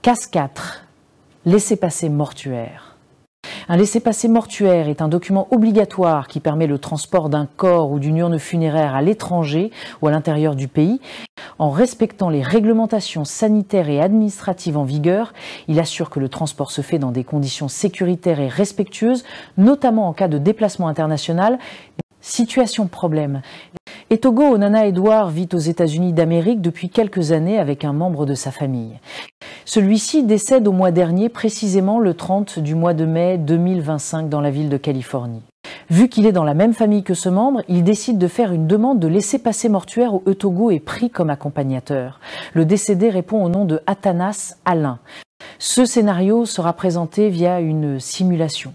Case 4. Laissez-passer mortuaire. Un laissez-passer mortuaire est un document obligatoire qui permet le transport d'un corps ou d'une urne funéraire à l'étranger ou à l'intérieur du pays. En respectant les réglementations sanitaires et administratives en vigueur, il assure que le transport se fait dans des conditions sécuritaires et respectueuses, notamment en cas de déplacement international. Situation problème. Etogo Onana Edouard vit aux États-Unis d'Amérique depuis quelques années avec un membre de sa famille. Celui-ci décède au mois dernier, précisément le 30 du mois de mai 2025 dans la ville de Californie. Vu qu'il est dans la même famille que ce membre, il décide de faire une demande de laissez-passer mortuaire où Etogo est pris comme accompagnateur. Le décédé répond au nom de Athanas Alain. Ce scénario sera présenté via une simulation.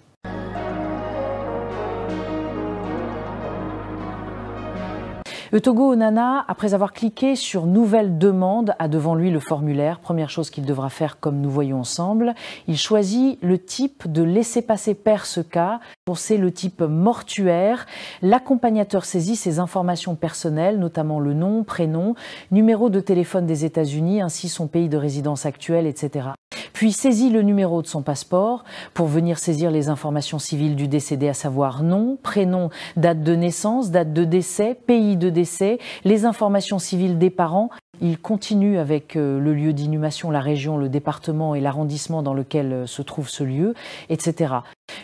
Etogo Onana, après avoir cliqué sur « Nouvelle demande », a devant lui le formulaire. Première chose qu'il devra faire comme nous voyons ensemble. Il choisit le type de laissez-passer per ce cas. C'est le type mortuaire. L'accompagnateur saisit ses informations personnelles, notamment le nom, prénom, numéro de téléphone des États-Unis, ainsi son pays de résidence actuel, etc. Puis saisit le numéro de son passeport pour venir saisir les informations civiles du décédé, à savoir nom, prénom, date de naissance, date de décès, pays de décès, les informations civiles des parents. Il continue avec le lieu d'inhumation, la région, le département et l'arrondissement dans lequel se trouve ce lieu, etc.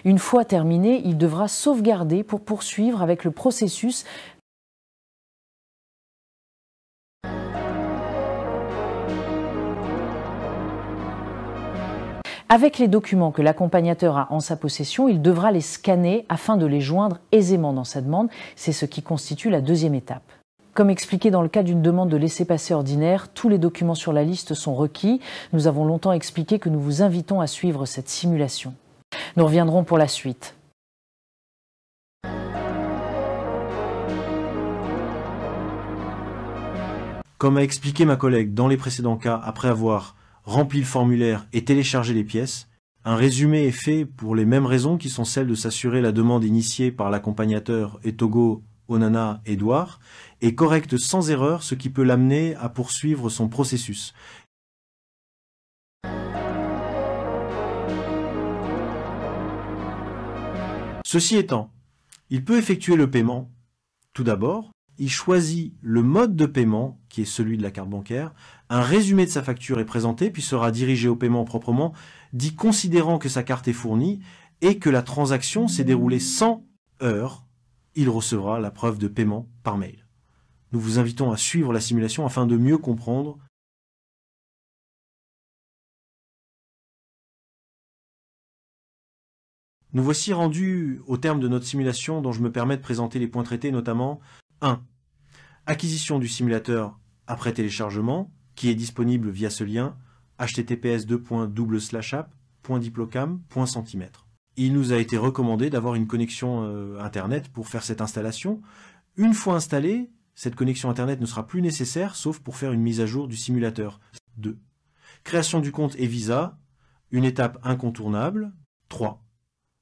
Une fois terminé, il devra sauvegarder pour poursuivre avec le processus. Avec les documents que l'accompagnateur a en sa possession, il devra les scanner afin de les joindre aisément dans sa demande. C'est ce qui constitue la deuxième étape. Comme expliqué dans le cas d'une demande de laissez-passer ordinaire, tous les documents sur la liste sont requis. Nous avons longtemps expliqué que nous vous invitons à suivre cette simulation. Nous reviendrons pour la suite. Comme a expliqué ma collègue dans les précédents cas, après avoir rempli le formulaire et téléchargé les pièces, un résumé est fait pour les mêmes raisons qui sont celles de s'assurer la demande initiée par l'accompagnateur Etogo Onana Edouard est correcte sans erreur, ce qui peut l'amener à poursuivre son processus. Ceci étant, il peut effectuer le paiement. Tout d'abord, il choisit le mode de paiement, qui est celui de la carte bancaire. Un résumé de sa facture est présenté, puis sera dirigé au paiement proprement, dit considérant que sa carte est fournie et que la transaction s'est déroulée sans heure. Il recevra la preuve de paiement par mail. Nous vous invitons à suivre la simulation afin de mieux comprendre. Nous voici rendus au terme de notre simulation dont je me permets de présenter les points traités, notamment 1. Acquisition du simulateur après téléchargement, qui est disponible via ce lien https://app.diplocam.cm. Il nous a été recommandé d'avoir une connexion Internet pour faire cette installation. Une fois installée, cette connexion Internet ne sera plus nécessaire, sauf pour faire une mise à jour du simulateur. 2. Création du compte e-Visa, une étape incontournable. 3.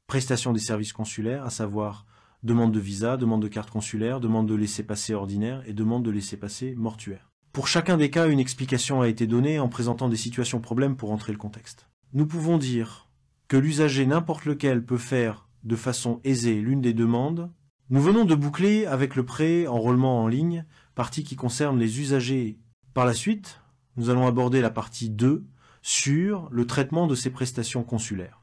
Prestation des services consulaires, à savoir demande de visa, demande de carte consulaire, demande de laissez-passer ordinaire et demande de laissez-passer mortuaire. Pour chacun des cas, une explication a été donnée en présentant des situations problèmes pour entrer le contexte. Nous pouvons dire que l'usager n'importe lequel peut faire de façon aisée l'une des demandes. Nous venons de boucler avec le pré-enrôlement en ligne, partie qui concerne les usagers. Par la suite, nous allons aborder la partie 2 sur le traitement de ces prestations consulaires.